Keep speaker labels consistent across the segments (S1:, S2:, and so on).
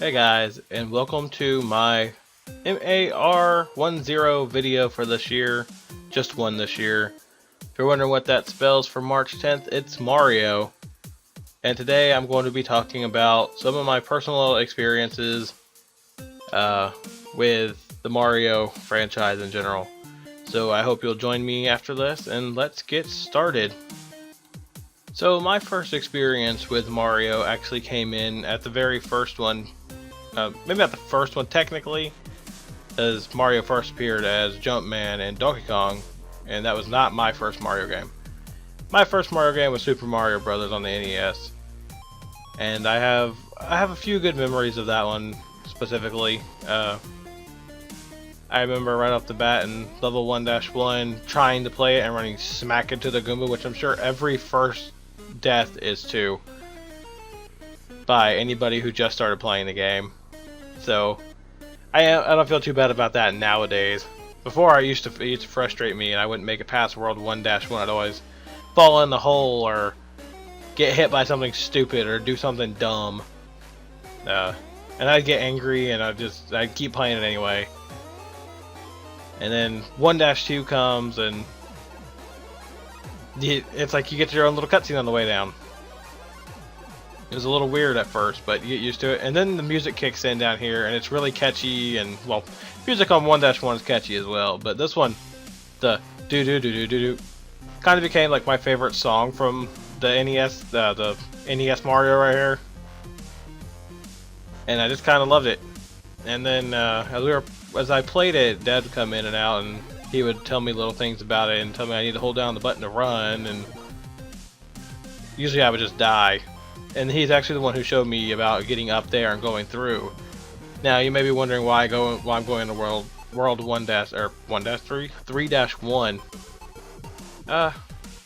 S1: Hey guys, and welcome to my MAR10 video for this year. Just one this year. If you're wondering what that spells for March 10th, it's Mario. And today I'm going to be talking about some of my personal experiences with the Mario franchise in general. So I hope you'll join me after this, and let's get started. So my first experience with Mario actually came in at the very first one. Maybe not the first one technically, as Mario first appeared as Jumpman and Donkey Kong, and that was not my first Mario game. My first Mario game was Super Mario Brothers on the NES, and I have a few good memories of that one specifically. I remember right off the bat in level 1-1 trying to play it and running smack into the Goomba, which I'm sure every first death is to by anybody who just started playing the game. So I don't feel too bad about that nowadays. Before it used to frustrate me, and I wouldn't make it past World 1-1. I'd always fall in the hole or get hit by something stupid or do something dumb. And I'd get angry and I'd keep playing it anyway. And then 1-2 comes and it's like you get your own little cutscene on the way down. It was a little weird at first, but you get used to it. And then the music kicks in down here, and it's really catchy. And well, music on 1-1 is catchy as well. But this one, the do do do do do do, kind of became like my favorite song from the NES, the NES Mario right here. And I just kind of loved it. And then as I played it, Dad would come in and out, and he would tell me little things about it, and tell me I need to hold down the button to run. And usually I would just die. And he's actually the one who showed me about getting up there and going through. Now you may be wondering why I'm going to World 3-1.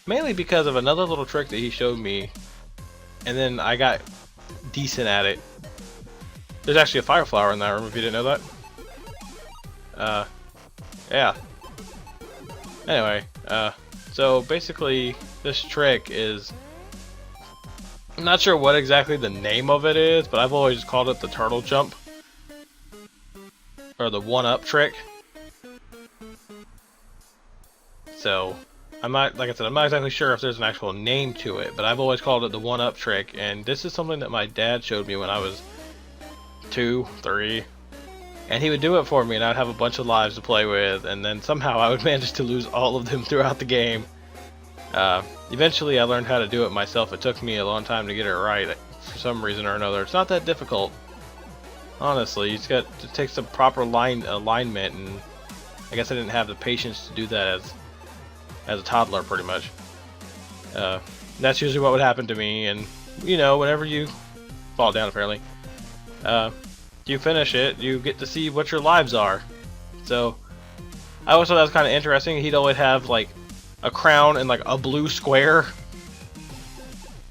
S1: Mainly because of another little trick that he showed me, and then I got decent at it. There's actually a fire flower in that room if you didn't know that. Yeah. Anyway, so basically this trick is, I'm not sure what exactly the name of it is, but I've always called it the turtle jump, or the one-up trick. So I'm not, like I said, I'm not exactly sure if there's an actual name to it, but I've always called it the one-up trick. And this is something that my dad showed me when I was 2, 3, and he would do it for me, and I'd have a bunch of lives to play with, and then somehow I would manage to lose all of them throughout the game. Eventually I learned how to do it myself. It took me a long time to get it right for some reason or another. It's not that difficult, honestly. You just got to take some proper alignment, and I guess I didn't have the patience to do that as a toddler, pretty much. That's usually what would happen to me. And you know, whenever you fall down, apparently, you finish it, you get to see what your lives are. So I always thought that was kind of interesting. He'd always have like a crown and like a blue square,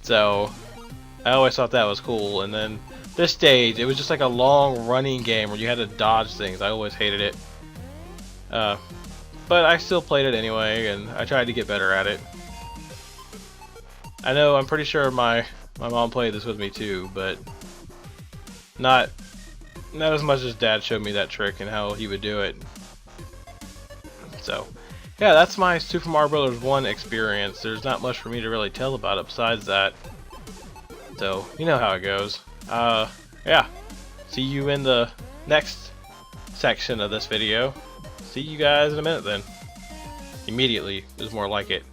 S1: so I always thought that was cool. And then this stage, it was just like a long running game where you had to dodge things. I always hated it, but I still played it anyway, and I tried to get better at it. I'm pretty sure my mom played this with me too, but not as much as Dad showed me that trick and how he would do it. So yeah, that's my Super Mario Brothers 1 experience. There's not much for me to really tell about it besides that. So, you know how it goes. Yeah. See you in the next section of this video. See you guys in a minute then. Immediately is more like it.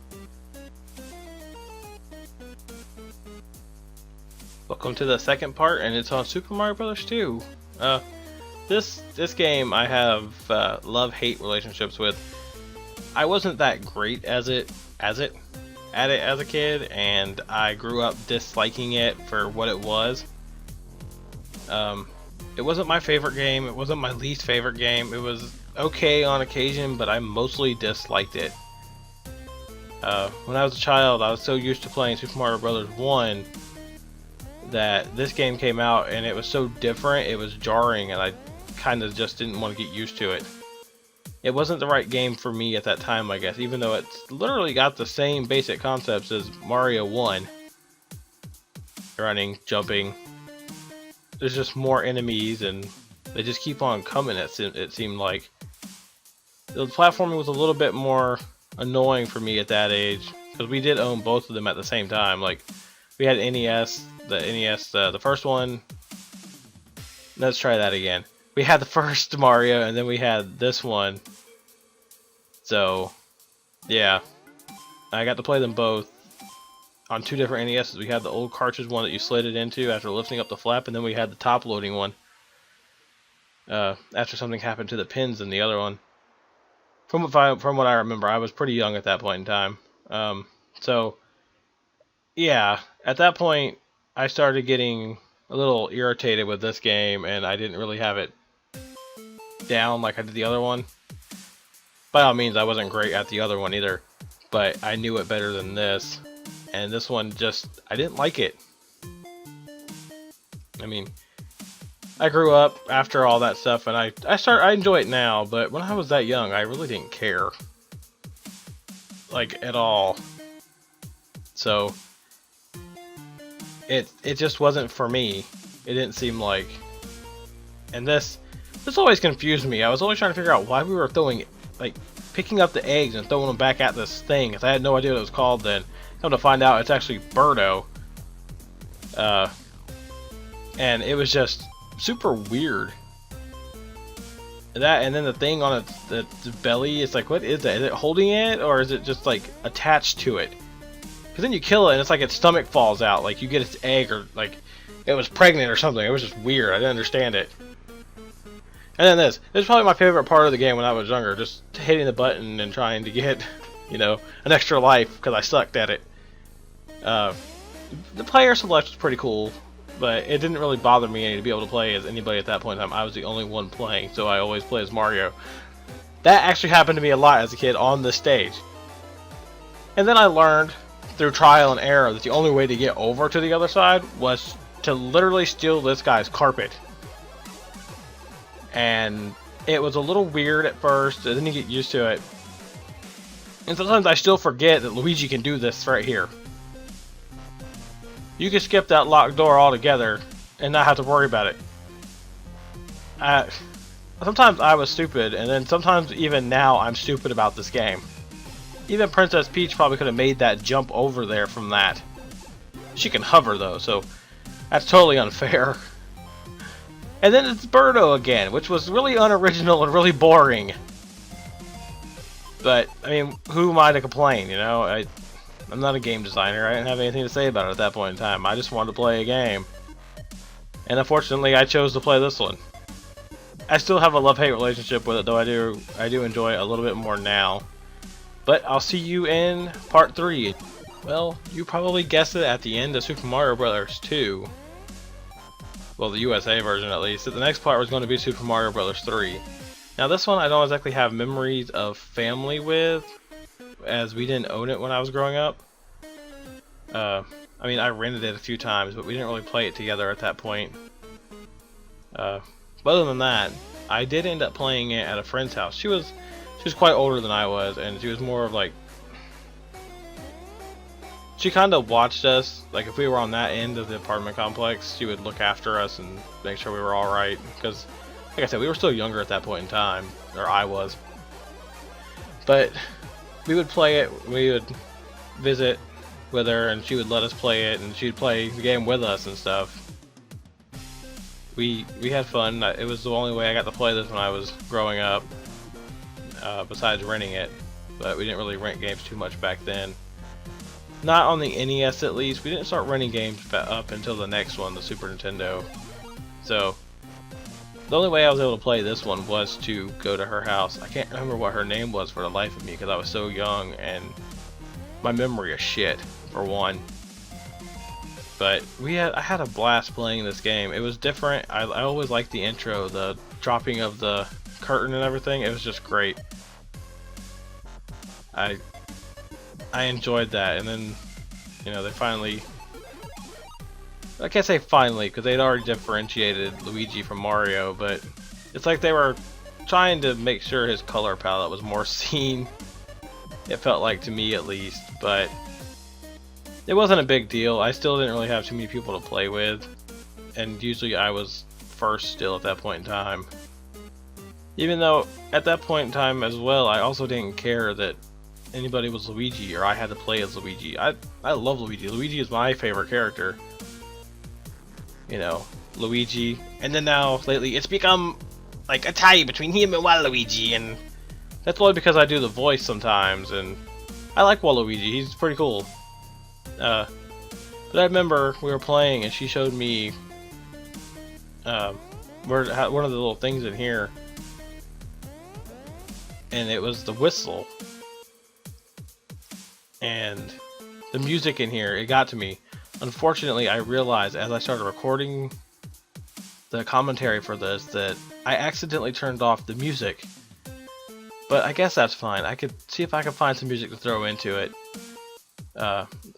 S1: Welcome to the second part, and it's on Super Mario Brothers 2. This game I have love-hate relationships with. I wasn't that great at it as a kid, and I grew up disliking it for what it was. It wasn't my favorite game. It wasn't my least favorite game. It was okay on occasion, but I mostly disliked it. When I was a child, I was so used to playing Super Mario Brothers 1 that this game came out and it was so different, it was jarring, and I kind of just didn't want to get used to it. It wasn't the right game for me at that time, I guess, even though it's literally got the same basic concepts as Mario 1. Running, jumping, there's just more enemies, and they just keep on coming. It seemed like the platforming was a little bit more annoying for me at that age, because we did own both of them at the same time. Like, we had NES, the first one. Let's try that again. We had the first Mario, and then we had this one. So, yeah, I got to play them both on 2 different NESs. We had the old cartridge one that you slid it into after lifting up the flap, and then we had the top loading one after something happened to the pins in the other one. From what I remember, I was pretty young at that point in time. So, yeah, at that point, I started getting a little irritated with this game, and I didn't really have it down like I did the other one. By all means, I wasn't great at the other one either, but I knew it better than this. And this one just, I didn't like it. I mean, I grew up after all that stuff, and I enjoy it now, but when I was that young, I really didn't care. Like, at all. So, it just wasn't for me. It didn't seem like. And this always confused me. I was always trying to figure out why we were throwing, like, picking up the eggs and throwing them back at this thing, because I had no idea what it was called then. Come to find out, it's actually Birdo. And it was just super weird. That, and then the thing on its belly, it's like, what is that? Is it holding it, or is it just like attached to it? Because then you kill it, and it's like its stomach falls out, like you get its egg, or like it was pregnant or something. It was just weird. I didn't understand it. And then this is probably my favorite part of the game when I was younger, just hitting the button and trying to get, you know, an extra life because I sucked at it. The player select was pretty cool, but it didn't really bother me any to be able to play as anybody at that point in time. I was the only one playing, so I always play as Mario. That actually happened to me a lot as a kid on this stage. And then I learned through trial and error that the only way to get over to the other side was to literally steal this guy's carpet. And it was a little weird at first, and then you get used to it. And sometimes I still forget that Luigi can do this right here. You can skip that locked door altogether and not have to worry about it. Sometimes I was stupid, and then sometimes even now I'm stupid about this game. Even Princess Peach probably could have made that jump over there from that. She can hover though, so that's totally unfair. And then it's Birdo again, which was really unoriginal and really boring. But, I mean, who am I to complain, you know? I'm not a game designer. I didn't have anything to say about it at that point in time. I just wanted to play a game. And unfortunately, I chose to play this one. I still have a love-hate relationship with it, though I do enjoy it a little bit more now. But I'll see you in part 3. Well, you probably guessed it at the end of Super Mario Bros. 2. Well, the USA version at least. The next part was going to be Super Mario Bros. 3. Now this one I don't exactly have memories of family with, as we didn't own it when I was growing up. I mean, I rented it a few times, but we didn't really play it together at that point. But other than that, I did end up playing it at a friend's house. She was quite older than I was, and she was more of like, she kind of watched us. Like, if we were on that end of the apartment complex, she would look after us and make sure we were alright, because like I said, we were still younger at that point in time, or I was. But we would play it, we would visit with her, and she would let us play it, and she'd play the game with us and stuff. We had fun. It was the only way I got to play this when I was growing up, besides renting it. But we didn't really rent games too much back then. Not on the NES at least. We didn't start renting games up until the next one, the Super Nintendo. So the only way I was able to play this one was to go to her house. I can't remember what her name was for the life of me because I was so young and my memory is shit, for one. But I had a blast playing this game. It was different. I always liked the intro, the dropping of the curtain and everything. It was just great. I enjoyed that, and then, you know, they finally, I can't say finally, because they'd already differentiated Luigi from Mario, but it's like they were trying to make sure his color palette was more seen. It felt like, to me at least, but it wasn't a big deal. I still didn't really have too many people to play with. and usually I was first still at that point in time. Even though at that point in time as well, I also didn't care that anybody was Luigi or I had to play as Luigi. I love Luigi. Luigi is my favorite character. You know, Luigi. And then now, lately, it's become like a tie between him and Waluigi, and that's only because I do the voice sometimes, and I like Waluigi. He's pretty cool. But I remember we were playing, and she showed me one of the little things in here, and it was the whistle. And the music in here, it got to me. Unfortunately, I realized as I started recording the commentary for this that I accidentally turned off the music. But I guess that's fine. I could see if I can find some music to throw into it.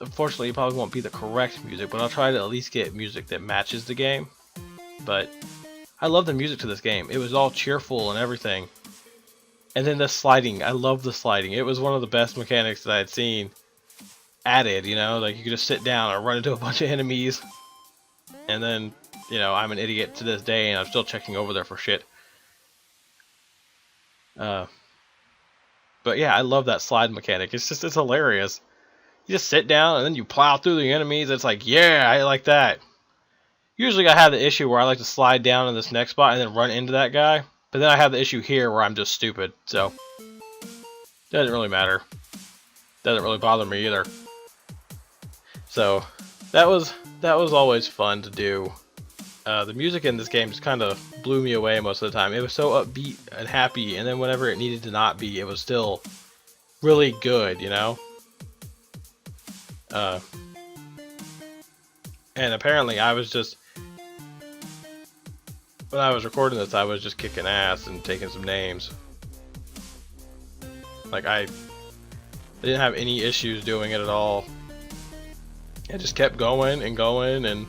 S1: Unfortunately, it probably won't be the correct music, but I'll try to at least get music that matches the game. But I love the music to this game. It was all cheerful and everything. And then the sliding, I love the sliding. It was one of the best mechanics that I had seen added, you know, like you could just sit down and run into a bunch of enemies. And then, you know, I'm an idiot to this day and I'm still checking over there for shit. But yeah, I love that slide mechanic. It's hilarious. You just sit down and then you plow through the enemies. It's like, yeah, I like that. Usually I have the issue where I like to slide down in this next spot and then run into that guy. But then I have the issue here where I'm just stupid. So, doesn't really matter. Doesn't really bother me either. So, that was always fun to do. The music in this game just kind of blew me away most of the time. It was so upbeat and happy, and then whenever it needed to not be, it was still really good, you know? And apparently I was just, when I was recording this, I was just kicking ass and taking some names. Like, I didn't have any issues doing it at all. I just kept going, and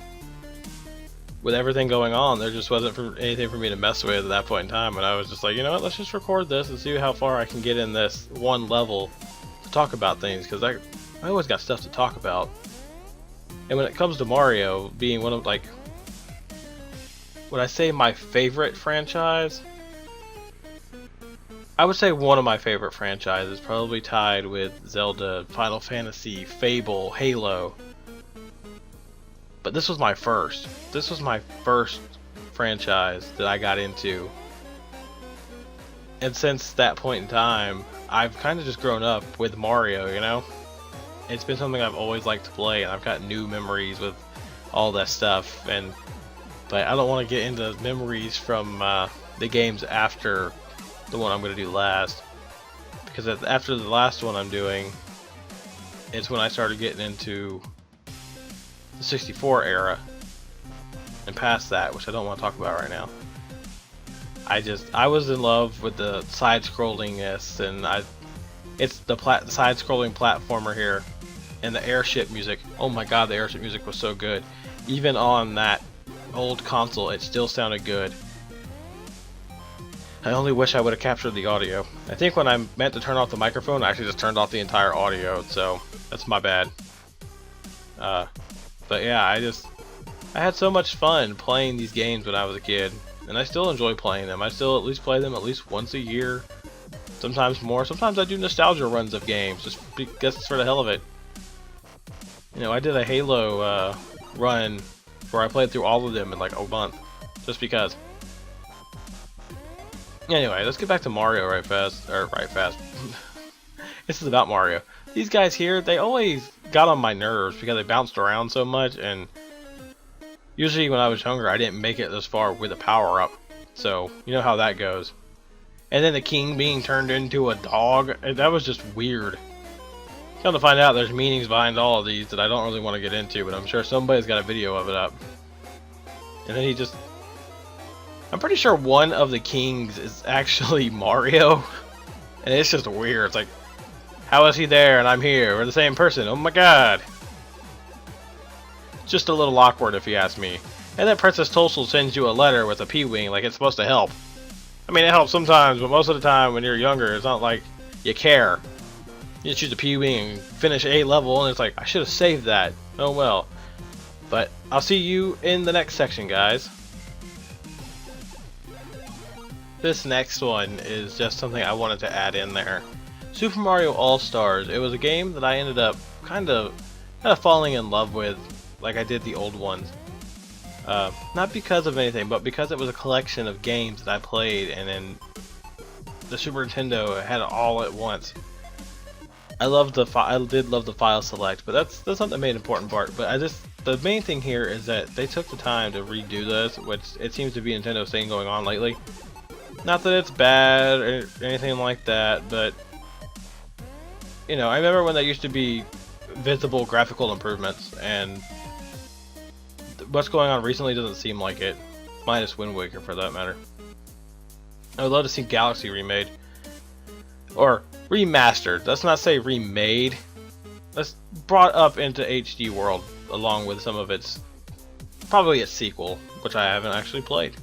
S1: with everything going on, there just wasn't anything for me to mess with at that point in time, and I was just like, you know what, let's just record this and see how far I can get in this one level to talk about things, because I always got stuff to talk about. And when it comes to Mario being one of, like, would I say my favorite franchise? I would say one of my favorite franchises, probably tied with Zelda, Final Fantasy, Fable, Halo. But this was my first. This was my first franchise that I got into. And since that point in time, I've kind of just grown up with Mario, you know? It's been something I've always liked to play, and I've got new memories with all that stuff. But I don't want to get into memories from the games after the one I'm going to do last. Because after the last one I'm doing, it's when I started getting into the 64 era and past that, which I don't want to talk about right now. I was in love with the side-scrollingness, and it's the side-scrolling platformer here, and the airship music. Oh my god, the airship music was so good. Even on that old console, it still sounded good. I only wish I would have captured the audio. I think when I meant to turn off the microphone, I actually just turned off the entire audio, so that's my bad. But yeah, I had so much fun playing these games when I was a kid, and I still enjoy playing them. I still at least play them at least once a year, sometimes more. Sometimes I do nostalgia runs of games, just for the hell of it. You know, I did a Halo run where I played through all of them in like a month, just because. Anyway, let's get back to Mario right fast. This is about Mario. These guys here, they always got on my nerves because they bounced around so much, and usually when I was younger, I didn't make it this far with a power-up. So, you know how that goes. And then the king being turned into a dog, that was just weird. Come to find out, there's meanings behind all of these that I don't really want to get into, but I'm sure somebody's got a video of it up. And then I'm pretty sure one of the kings is actually Mario. And it's just weird. It's like, how is he there and I'm here? We're the same person. Oh my god. Just a little awkward if you ask me. And then Princess Toadstool sends you a letter with a P-Wing like it's supposed to help. I mean, it helps sometimes, but most of the time when you're younger, it's not like you care. You just use a P-Wing and finish a level, and it's like, I should have saved that. Oh well. But I'll see you in the next section, guys. This next one is just something I wanted to add in there. Super Mario All-Stars. It was a game that I ended up kind of falling in love with, like I did the old ones. Not because of anything, but because it was a collection of games that I played, and then the Super Nintendo had it all at once. I did love the file select, but that's not the main important part. But the main thing here is that they took the time to redo this, which it seems to be Nintendo's thing going on lately. Not that it's bad or anything like that, but you know, I remember when there used to be visible graphical improvements, and what's going on recently doesn't seem like it, minus Wind Waker for that matter. I would love to see Galaxy remade, or remastered. Let's not say remade. Let's brought up into HD world along with some of its, probably its sequel, which I haven't actually played.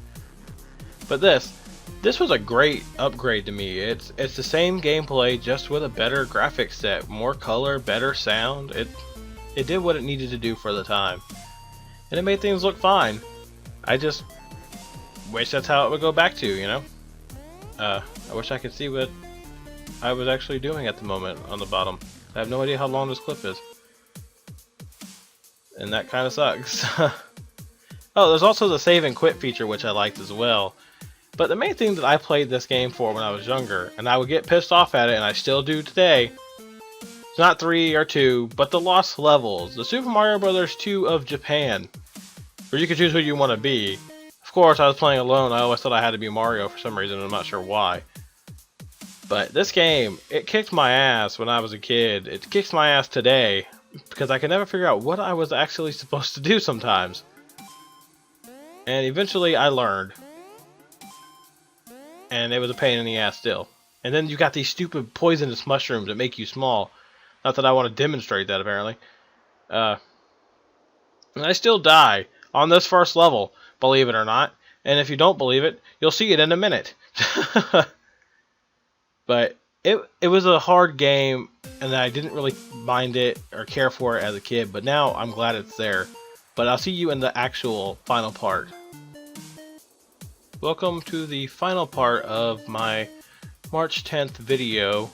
S1: But this was a great upgrade to me. It's the same gameplay, just with a better graphics set, more color, better sound. It did what it needed to do for the time, and it made things look fine. I just wish that's how it would go back to, you know. I wish I could see what I was actually doing at the moment on the bottom. I have no idea how long this clip is, and that kind of sucks. Oh, there's also the save and quit feature, which I liked as well. But the main thing that I played this game for when I was younger, and I would get pissed off at it, and I still do today, it's not 3 or 2, but the Lost Levels, the Super Mario Bros. 2 of Japan, where you can choose who you want to be. Of course, I was playing alone. I always thought I had to be Mario for some reason, and I'm not sure why. But this game, it kicked my ass when I was a kid. It kicks my ass today, because I can never figure out what I was actually supposed to do sometimes. And eventually I learned. And it was a pain in the ass still. And then you got these stupid poisonous mushrooms that make you small. Not that I want to demonstrate that, apparently. And I still die on this first level, believe it or not. And if you don't believe it, you'll see it in a minute. But it was a hard game, and I didn't really mind it or care for it as a kid. But now I'm glad it's there. But I'll see you in the actual final part. Welcome to the final part of my March 10th video,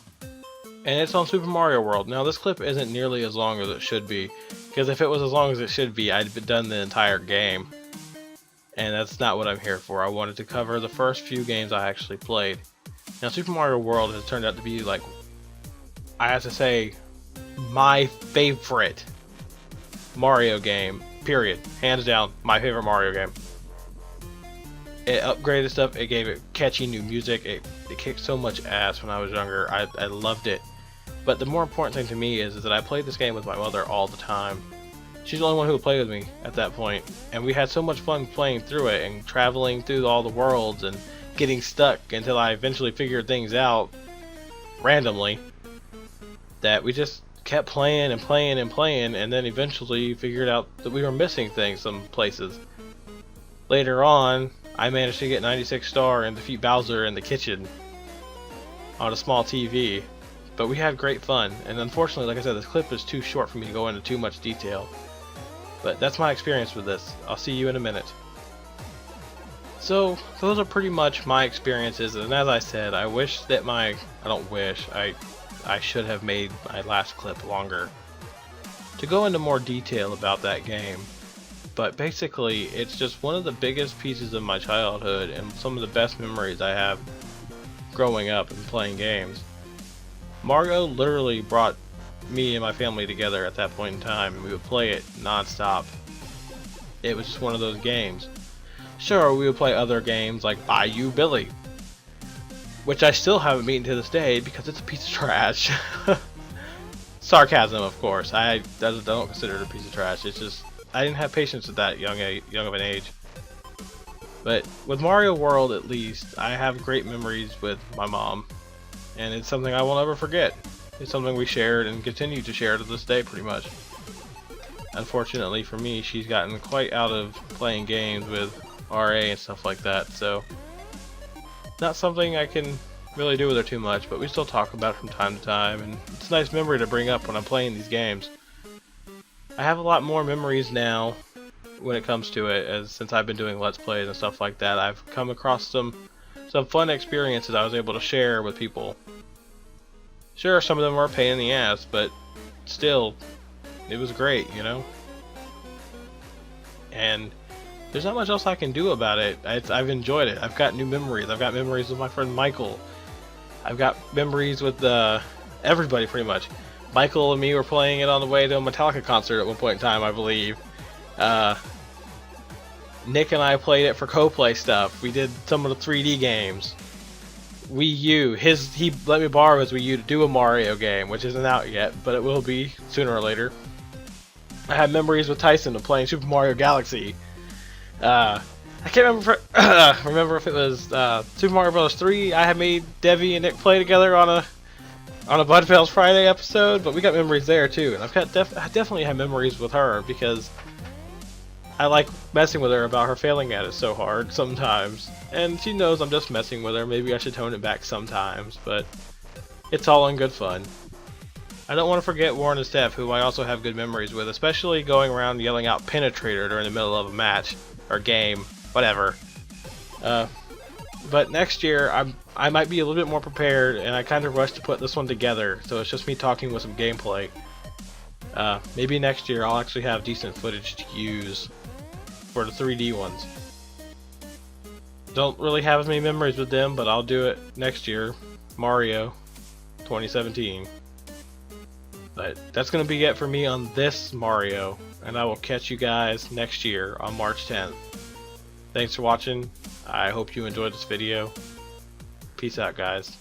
S1: and it's on Super Mario World. Now this clip isn't nearly as long as it should be, because if it was as long as it should be, I'd done the entire game, and that's not what I'm here for. I wanted to cover the first few games I actually played. Now Super Mario World has turned out to be, like, I have to say, my favorite Mario game, period. Hands down, my favorite Mario game. It upgraded stuff, it gave it catchy new music, it kicked so much ass when I was younger. I loved it. But the more important thing to me is that I played this game with my mother all the time. She's the only one who would play with me at that point, and we had so much fun playing through it and traveling through all the worlds and getting stuck until I eventually figured things out randomly, that we just kept playing and playing and playing, and then eventually figured out that we were missing things some places. Later on, I managed to get 96 star and defeat Bowser in the kitchen on a small TV, but we had great fun. And unfortunately, like I said, this clip is too short for me to go into too much detail. But that's my experience with this. I'll see you in a minute. So those are pretty much my experiences, and as I said, I wish that I should have made my last clip longer to go into more detail about that game. But basically, it's just one of the biggest pieces of my childhood and some of the best memories I have growing up and playing games. Mario literally brought me and my family together at that point in time, and we would play it non-stop. It was just one of those games. Sure, we would play other games like Bayou Billy, which I still haven't beaten to this day because it's a piece of trash. Sarcasm, of course. I don't consider it a piece of trash. It's just I didn't have patience at that young of an age. But with Mario World, at least, I have great memories with my mom, and it's something I will never forget. It's something we shared and continue to share to this day, pretty much. Unfortunately for me, she's gotten quite out of playing games with RA and stuff like that, so not something I can really do with her too much, but we still talk about it from time to time, and it's a nice memory to bring up when I'm playing these games. I have a lot more memories now when it comes to it, as since I've been doing Let's Plays and stuff like that. I've come across some fun experiences I was able to share with people. Sure, some of them were a pain in the ass, but still, it was great, you know? And there's not much else I can do about it. I've enjoyed it. I've got new memories. I've got memories with my friend Michael. I've got memories with everybody, pretty much. Michael and me were playing it on the way to a Metallica concert at one point in time, I believe. Nick and I played it for co-play stuff. We did some of the 3D games. Wii U. He let me borrow his Wii U to do a Mario game, which isn't out yet, but it will be sooner or later. I have memories with Tyson of playing Super Mario Galaxy. I can't remember if it was Super Mario Bros. 3. I had made Debbie and Nick play together on a Bud Fails Friday episode, but we got memories there too. And I definitely have memories with her because I like messing with her about her failing at it so hard sometimes. And she knows I'm just messing with her. Maybe I should tone it back sometimes, but it's all in good fun. I don't want to forget Warren and Steph, who I also have good memories with, especially going around yelling out Penetrator during the middle of a match or game, whatever. But next year I might be a little bit more prepared, and I kind of rushed to put this one together, so it's just me talking with some gameplay. Maybe next year I'll actually have decent footage to use for the 3D ones. Don't really have as many memories with them, but I'll do it next year. Mario 2017. But that's going to be it for me on this Mario, and I will catch you guys next year on March 10th. Thanks for watching. I hope you enjoyed this video. Peace out, guys.